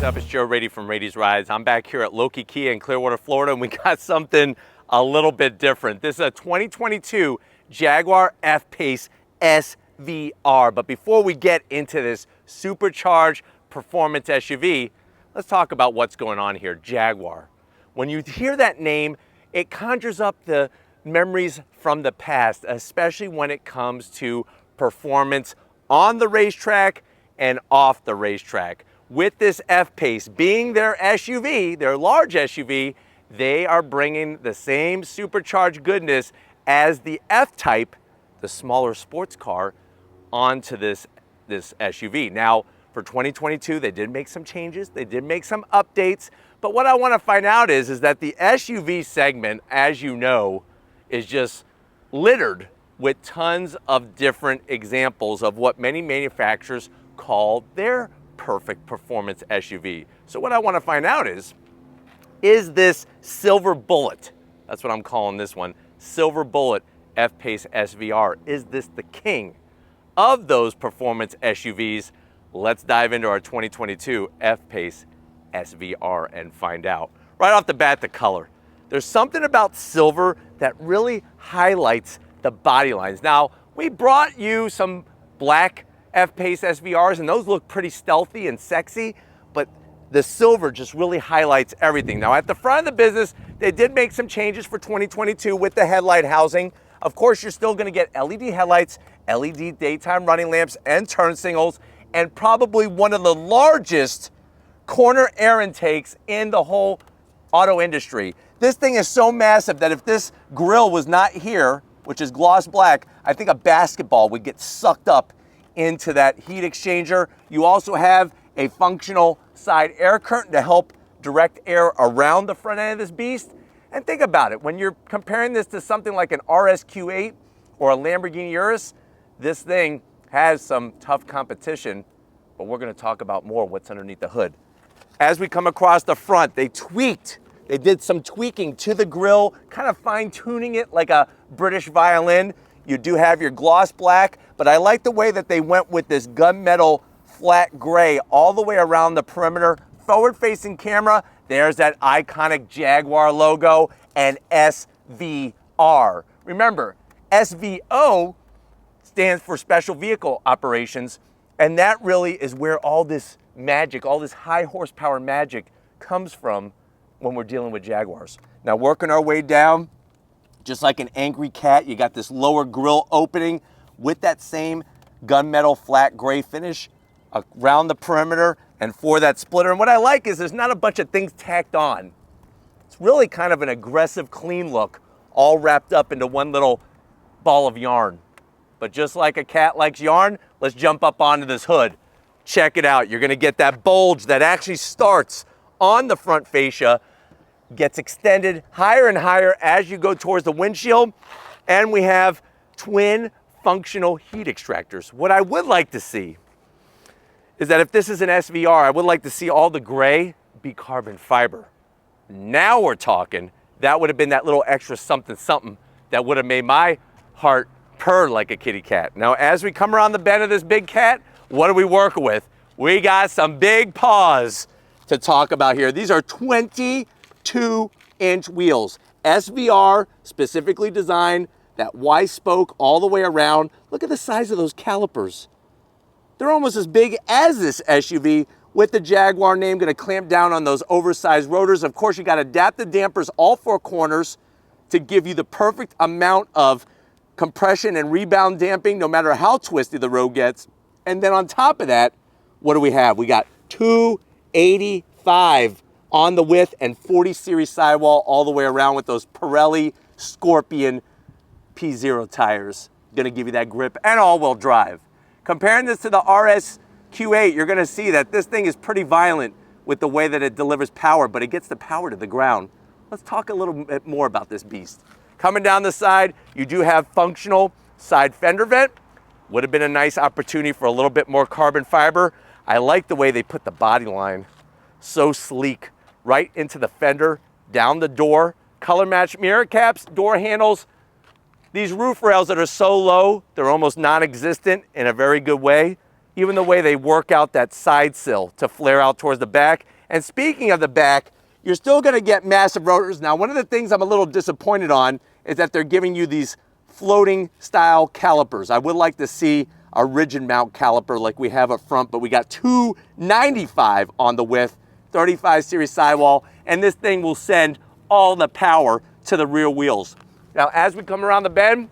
up? It's Joe Raiti from Raiti's Rides. I'm back here at Loki Kia in Clearwater, Florida, and we got something a little bit different. This is a 2022 Jaguar F-Pace SVR. But before we get into this supercharged performance SUV, let's talk about what's going on here. Jaguar. When you hear that name, it conjures up the memories from the past, especially when it comes to performance on the racetrack and off the racetrack. With this F-Pace being their SUV, their large SUV, they are bringing the same supercharged goodness as the F-Type, the smaller sports car, onto this SUV. Now, for 2022, they did make some changes, they did make some updates, but what I want to find out is that the SUV segment, as you know, is just littered with tons of different examples of what many manufacturers call their perfect performance SUV. So what I want to find out is this silver bullet, that's what I'm calling this one, silver bullet F-Pace SVR, is this the king of those performance SUVs? Let's dive into our 2022 F-Pace SVR and find out. Right off the bat, the color. There's something about silver that really highlights the body lines. Now, we brought you some black F-Pace SVRs, and those look pretty stealthy and sexy, but the silver just really highlights everything. Now, at the front of the business, they did make some changes for 2022 with the headlight housing. Of course, you're still gonna get LED headlights, LED daytime running lamps, and turn signals, and probably one of the largest corner air intakes in the whole auto industry. This thing is so massive that if this grille was not here, which is gloss black, I think a basketball would get sucked up into that heat exchanger. You also have a functional side air curtain to help direct air around the front end of this beast. And think about it, when you're comparing this to something like an RSQ8 or a Lamborghini Urus, this thing has some tough competition, but we're gonna talk about more what's underneath the hood. As we come across the front, they did some tweaking to the grille, kind of fine tuning it like a British violin. You do have your gloss black, but I like the way that they went with this gunmetal flat gray all the way around the perimeter. Forward-facing camera, there's that iconic Jaguar logo and SVR. Remember, SVO stands for Special Vehicle Operations, and that really is where all this magic, all this high horsepower magic comes from when we're dealing with Jaguars. Now, working our way down, just like an angry cat, you got this lower grille opening with that same gunmetal flat gray finish around the perimeter and for that splitter. And what I like is there's not a bunch of things tacked on. It's really kind of an aggressive, clean look, all wrapped up into one little ball of yarn. But just like a cat likes yarn, let's jump up onto this hood. Check it out. You're gonna get that bulge that actually starts on the front fascia, gets extended higher and higher as you go towards the windshield, and we have twin functional heat extractors. What I would like to see is that if this is an SVR, I would like to see all the gray be carbon fiber. Now we're talking. That would have been that little extra something something that would have made my heart purr like a kitty cat. Now, as we come around the bend of this big cat, what are we working with? We got some big paws to talk about here. These are 22-inch wheels. SVR specifically designed, that Y spoke all the way around. Look at the size of those calipers. They're almost as big as this SUV, with the Jaguar name gonna clamp down on those oversized rotors. Of course, you got adaptive dampers all four corners to give you the perfect amount of compression and rebound damping, no matter how twisty the road gets. And then on top of that, what do we have? We got 285 on the width and 40 series sidewall all the way around with those Pirelli Scorpion P0 tires. Gonna give you that grip and all-wheel drive. Comparing this to the RSQ8, you're gonna see that this thing is pretty violent with the way that it delivers power, but it gets the power to the ground. Let's talk a little bit more about this beast. Coming down the side, you do have functional side fender vent. Would have been a nice opportunity for a little bit more carbon fiber. I like the way they put the body line so sleek right into the fender, down the door, color match mirror caps, door handles. These roof rails that are so low, they're almost non-existent in a very good way. Even the way they work out that side sill to flare out towards the back. And speaking of the back, you're still gonna get massive rotors. Now, one of the things I'm a little disappointed on is that they're giving you these floating style calipers. I would like to see a rigid mount caliper like we have up front, but we got 295 on the width, 35 series sidewall, and this thing will send all the power to the rear wheels. Now, as we come around the bend,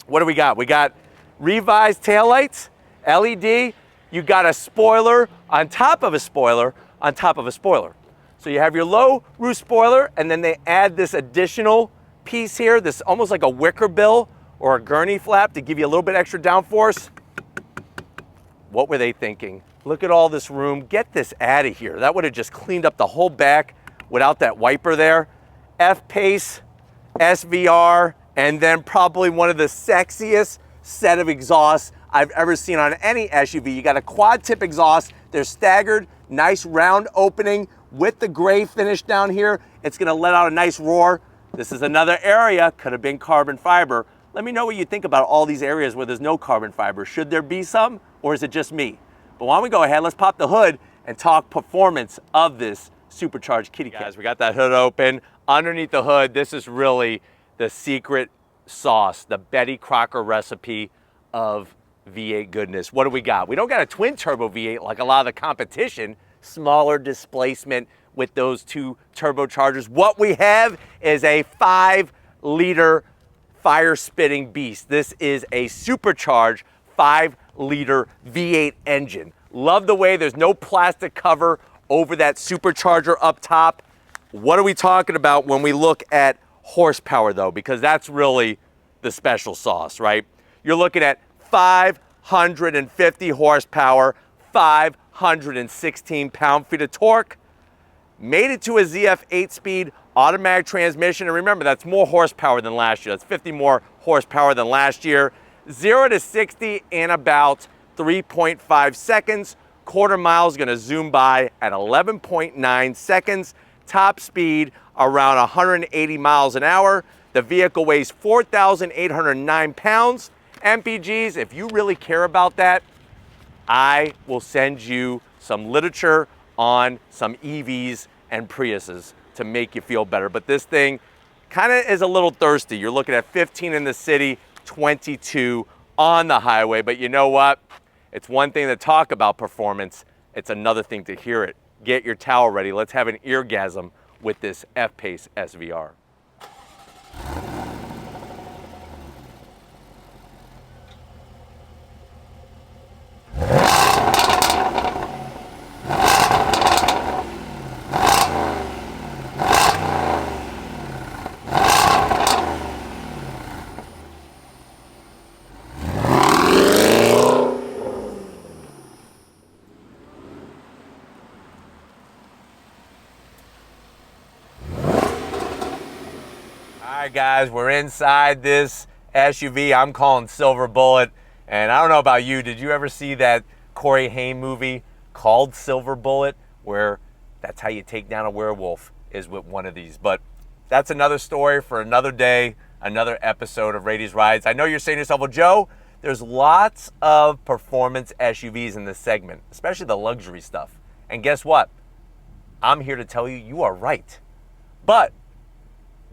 what do we got? We got revised taillights, LED, you got a spoiler on top of a spoiler on top of a spoiler. So you have your low roof spoiler, and then they add this additional piece here, this almost like a wicker bill or a gurney flap to give you a little bit extra downforce. What were they thinking? Look at all this room. Get this out of here. That would have just cleaned up the whole back without that wiper there. F-Pace SVR, and then probably one of the sexiest set of exhausts I've ever seen on any SUV. You got a quad tip exhaust. They're staggered, nice round opening with the gray finish down here. It's gonna let out a nice roar. This is another area, could have been carbon fiber. Let me know what you think about all these areas where there's no carbon fiber. Should there be some, or is it just me? But why don't we go ahead, let's pop the hood and talk performance of this supercharged kitty cat. Guys, we got that hood open. Underneath the hood, this is really the secret sauce, the Betty Crocker recipe of V8 goodness. What do we got? We don't got a twin turbo V8 like a lot of the competition, smaller displacement with those two turbochargers. What we have is a 5-liter fire spitting beast. This is a supercharged 5-liter V8 engine. Love the way there's no plastic cover over that supercharger up top. What are we talking about when we look at horsepower though? Because that's really the special sauce, right? You're looking at 550 horsepower, 516 pound-feet of torque. Made it to a ZF 8-speed automatic transmission. And remember, that's more horsepower than last year. That's 50 more horsepower than last year. 0 to 60 in about 3.5 seconds. Quarter mile is gonna zoom by at 11.9 seconds. Top speed around 180 miles an hour. The vehicle weighs 4,809 pounds. MPGs, if you really care about that, I will send you some literature on some EVs and Priuses to make you feel better. But this thing kind of is a little thirsty. You're looking at 15 in the city, 22 on the highway. But you know what? It's one thing to talk about performance. It's another thing to hear it. Get your towel ready. Let's have an eargasm with this F-Pace SVR. All right, guys, we're inside this SUV I'm calling Silver Bullet. And I don't know about you, did you ever see that Corey Haim movie called Silver Bullet, where that's how you take down a werewolf, is with one of these? But that's another story for another day, another episode of Raiti's Rides. I know you're saying to yourself, well, Joe, there's lots of performance SUVs in this segment, especially the luxury stuff. And guess what? I'm here to tell you, you are right. But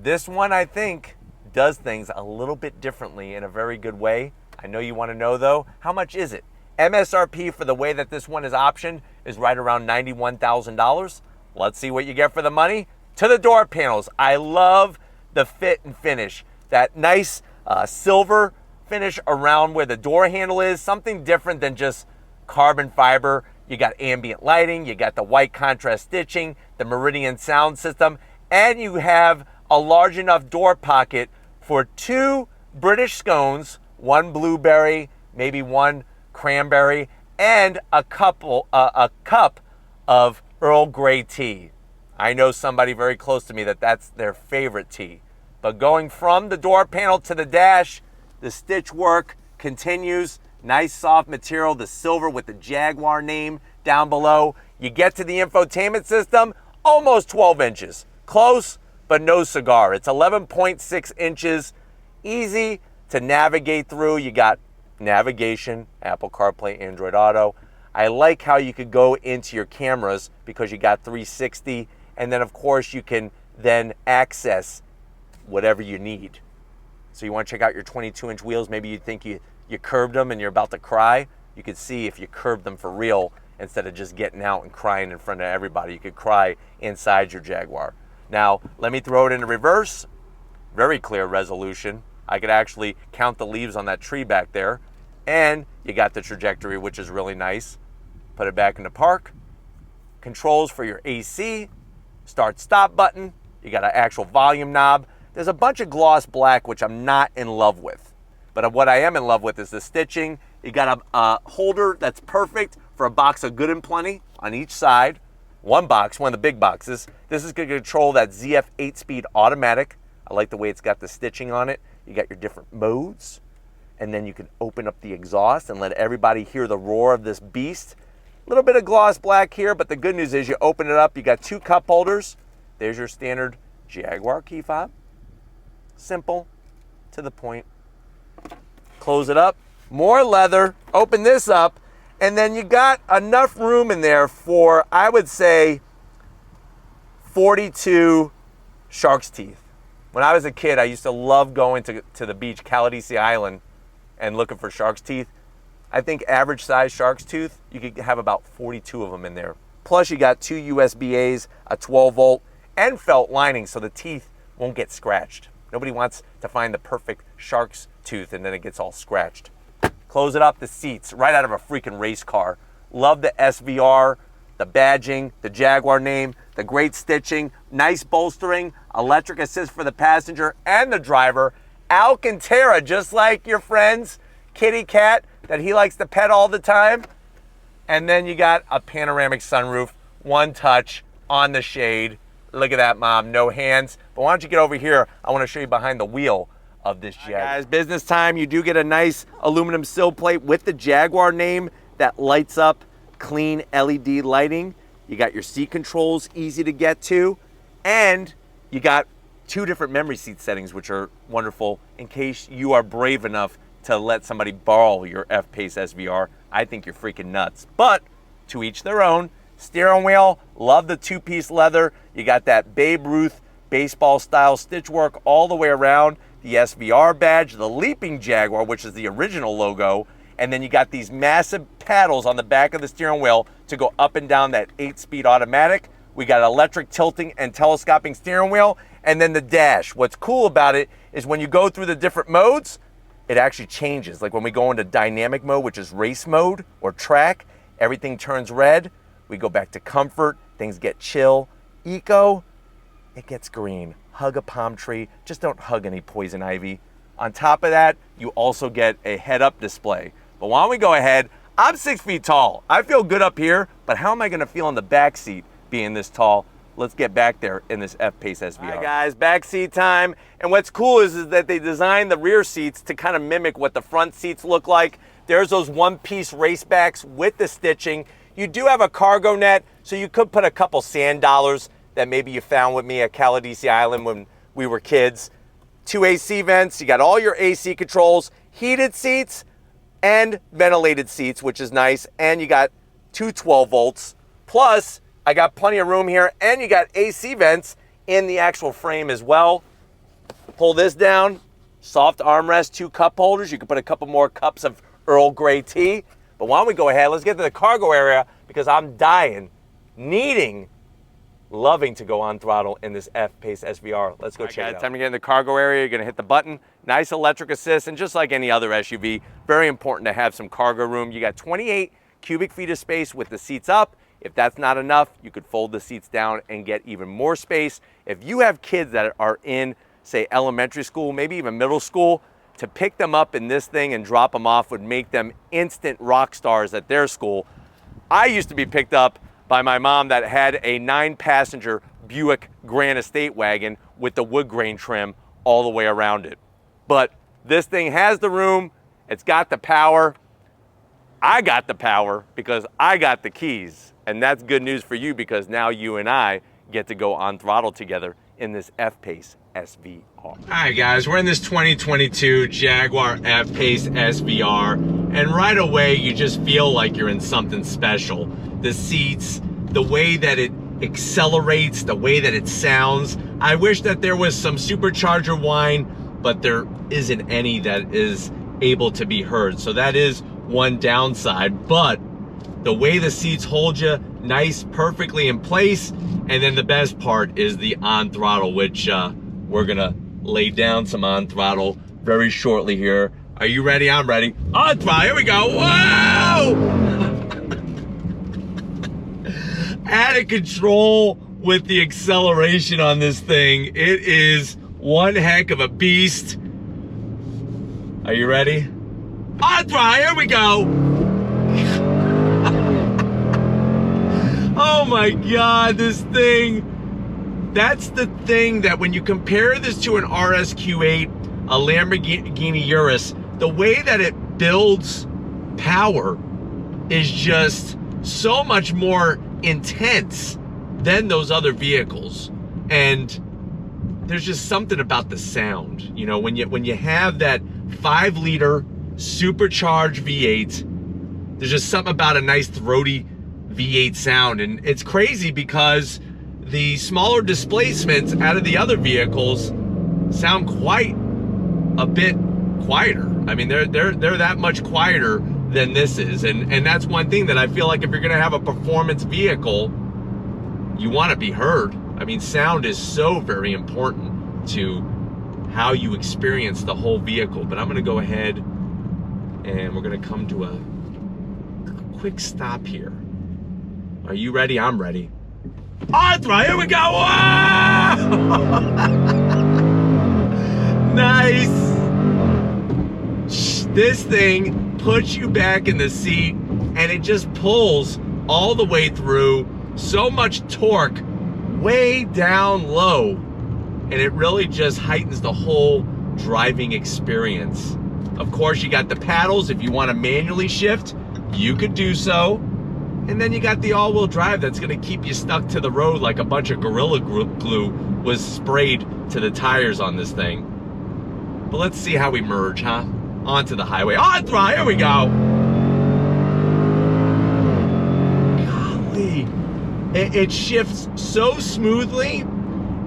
this one, I think, does things a little bit differently in a very good way. I know you want to know, though, how much is it? MSRP for the way that this one is optioned is right around $91,000. Let's see what you get for the money. To the door panels, I love the fit and finish. That nice silver finish around where the door handle is, something different than just carbon fiber. You got ambient lighting, you got the white contrast stitching, the Meridian sound system, and you have a large enough door pocket for 2 British scones, 1 blueberry, maybe 1 cranberry, and a cup of Earl Grey tea. I know somebody very close to me that's their favorite tea. But going from the door panel to the dash, the stitch work continues. Nice soft material, the silver with the Jaguar name down below. You get to the infotainment system, almost 12 inches. Close, but no cigar. It's 11.6 inches, easy to navigate through. You got navigation, Apple CarPlay, Android Auto. I like how you could go into your cameras because you got 360, and then of course you can then access whatever you need. So you want to check out your 22-inch wheels. Maybe you think you curved them and you're about to cry. You could see if you curved them for real instead of just getting out and crying in front of everybody. You could cry inside your Jaguar. Now, let me throw it into reverse. Very clear resolution. I could actually count the leaves on that tree back there. And you got the trajectory, which is really nice. Put it back into park. Controls for your AC. Start stop button. You got an actual volume knob. There's a bunch of gloss black, which I'm not in love with. But what I am in love with is the stitching. You got a holder that's perfect for a box of Good and Plenty on each side. One box, one of the big boxes. This is going to control that ZF 8-speed automatic. I like the way it's got the stitching on it. You got your different modes. And then you can open up the exhaust and let everybody hear the roar of this beast. A little bit of gloss black here, but the good news is you open it up, you got 2 cup holders. There's your standard Jaguar key fob. Simple, to the point. Close it up, more leather, open this up, and then you got enough room in there for, I would say, 42 shark's teeth. When I was a kid, I used to love going to the beach, Caladesi Island, and looking for shark's teeth. I think average size shark's tooth, you could have about 42 of them in there. Plus you got 2 USB-As, a 12 volt, and felt lining so the teeth won't get scratched. Nobody wants to find the perfect shark's tooth and then it gets all scratched. Close it up, the seats, right out of a freaking race car. Love the SVR, the badging, the Jaguar name, the great stitching, nice bolstering, electric assist for the passenger and the driver. Alcantara, just like your friend's kitty cat that he likes to pet all the time. And then you got a panoramic sunroof, one touch on the shade. Look at that, Mom, no hands. But why don't you get over here? I want to show you behind the wheel of this Jaguar. Right, guys, business time. You do get a nice aluminum sill plate with the Jaguar name that lights up, clean LED lighting. You got your seat controls, easy to get to. And you got 2 different memory seat settings, which are wonderful in case you are brave enough to let somebody borrow your F-Pace SVR. I think you're freaking nuts. But to each their own. Steering wheel, love the 2-piece leather. You got that Babe Ruth baseball style stitch work all the way around. The SVR badge, the Leaping Jaguar, which is the original logo. And then you got these massive paddles on the back of the steering wheel to go up and down that 8-speed automatic. We got electric tilting and telescoping steering wheel. And then the dash. What's cool about it is when you go through the different modes, it actually changes. Like when we go into dynamic mode, which is race mode or track, everything turns red. We go back to comfort, things get chill. Eco, it gets green. Hug a palm tree, just don't hug any poison ivy. On top of that, you also get a head-up display. But why don't we go ahead? I'm 6 feet tall. I feel good up here, but how am I gonna feel in the back seat being this tall? Let's get back there in this F-Pace SVR. All right, guys, back seat time. And what's cool is that they designed the rear seats to kind of mimic what the front seats look like. There's those 1-piece race backs with the stitching. You do have a cargo net, so you could put a couple sand dollars that maybe you found with me at Caladesi Island when we were kids. 2 AC vents, you got all your AC controls, heated seats and ventilated seats, which is nice. And you got 2 12 volts. Plus, I got plenty of room here, and you got AC vents in the actual frame as well. Pull this down, soft armrest, 2 cup holders. You can put a couple more cups of Earl Grey tea. But why don't we go ahead, let's get to the cargo area because I'm dying, loving to go on throttle in this F-Pace SVR. Let's go check it out. Time to get in the cargo area. You're gonna hit the button. Nice electric assist, and just like any other SUV, very important to have some cargo room. You got 28 cubic feet of space with the seats up. If that's not enough, you could fold the seats down and get even more space. If you have kids that are in, say, elementary school, maybe even middle school, to pick them up in this thing and drop them off would make them instant rock stars at their school. I used to be picked up by my mom that had a 9-passenger Buick Grand Estate wagon with the wood grain trim all the way around it. But this thing has the room, it's got the power. I got the power because I got the keys. And that's good news for you because now you and I get to go on throttle together in this F-Pace SVR. All right, guys, we're in this 2022 Jaguar F-Pace SVR. And right away, you just feel like you're in something special. The seats, the way that it accelerates, the way that it sounds. I wish that there was some supercharger whine, but there isn't any that is able to be heard. So that is one downside, but the way the seats hold you, nice, perfectly in place. And then the best part is the on throttle, which we're gonna lay down some on throttle very shortly here. Are you ready? I'm ready. On throttle, here we go. Whoa! Out of control with the acceleration on this thing. It is one heck of a beast. Are you ready? On throttle, here we go. Oh my God, this thing. That's the thing that when you compare this to an RSQ8, a Lamborghini Urus, the way that it builds power is just so much more intense than those other vehicles. And there's just something about the sound. You know, when you have that 5-liter supercharged V8, there's just something about a nice throaty V8 sound. And it's crazy because the smaller displacements out of the other vehicles sound quite a bit quieter. I mean, they're that much quieter than this is. And that's one thing that I feel like if you're gonna have a performance vehicle, you wanna be heard. I mean, sound is so very important to how you experience the whole vehicle. But I'm gonna go ahead and we're gonna come to a quick stop here. Are you ready? I'm ready. On throttle, here we go. Nice. This thing puts you back in the seat and it just pulls all the way through. So much torque way down low, and it really just heightens the whole driving experience. Of course, you got the paddles. If you want to manually shift, you could do so. And then you got the all-wheel drive that's gonna keep you stuck to the road like a bunch of Gorilla Glue was sprayed to the tires on this thing. But let's see how we merge, huh? Onto the highway. On throttle, here we go. Golly. It shifts so smoothly.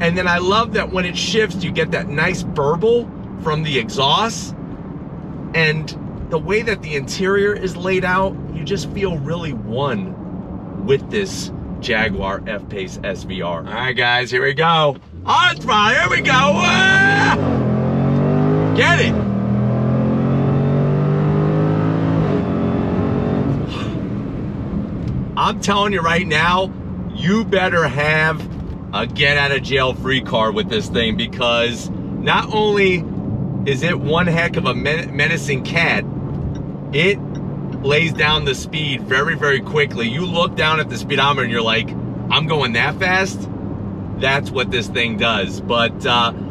And then I love that when it shifts, you get that nice burble from the exhaust. And the way that the interior is laid out, you just feel really one with this Jaguar F-Pace SVR. All right, guys, here we go. On throttle, here we go. Ah! Get it. I'm telling you right now, you better have a get-out-of-jail-free card with this thing, because not only is it one heck of a menacing cat, it lays down the speed very, very quickly. You look down at the speedometer and you're like, I'm going that fast? That's what this thing does. But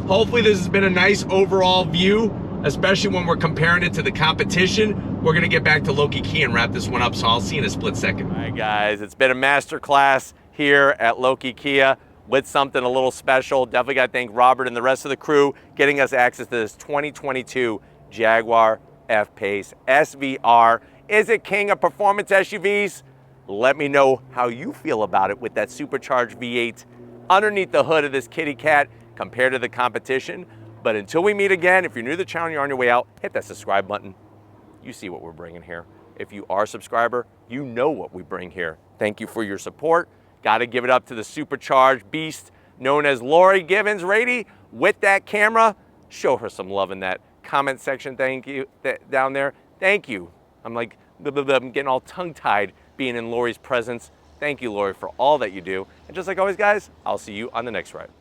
hopefully this has been a nice overall view, especially when we're comparing it to the competition. We're gonna get back to Loki Key and wrap this one up, so I'll see you in a split second. All right, guys, it's been a master class here at Loki Kia with something a little special. Definitely gotta thank Robert and the rest of the crew getting us access to this 2022 Jaguar F-Pace SVR. Is it king of performance SUVs? Let me know how you feel about it with that supercharged V8 underneath the hood of this kitty cat compared to the competition. But until we meet again, if you're new to the channel, you're on your way out, hit that subscribe button. You see what we're bringing here. If you are a subscriber, you know what we bring here. Thank you for your support. Got to give it up to the supercharged beast known as Lori Givens. Raiti, with that camera, show her some love in that comment section. Thank you down there. Thank you. I'm like, I'm getting all tongue-tied being in Lori's presence. Thank you, Lori, for all that you do. And just like always, guys, I'll see you on the next ride.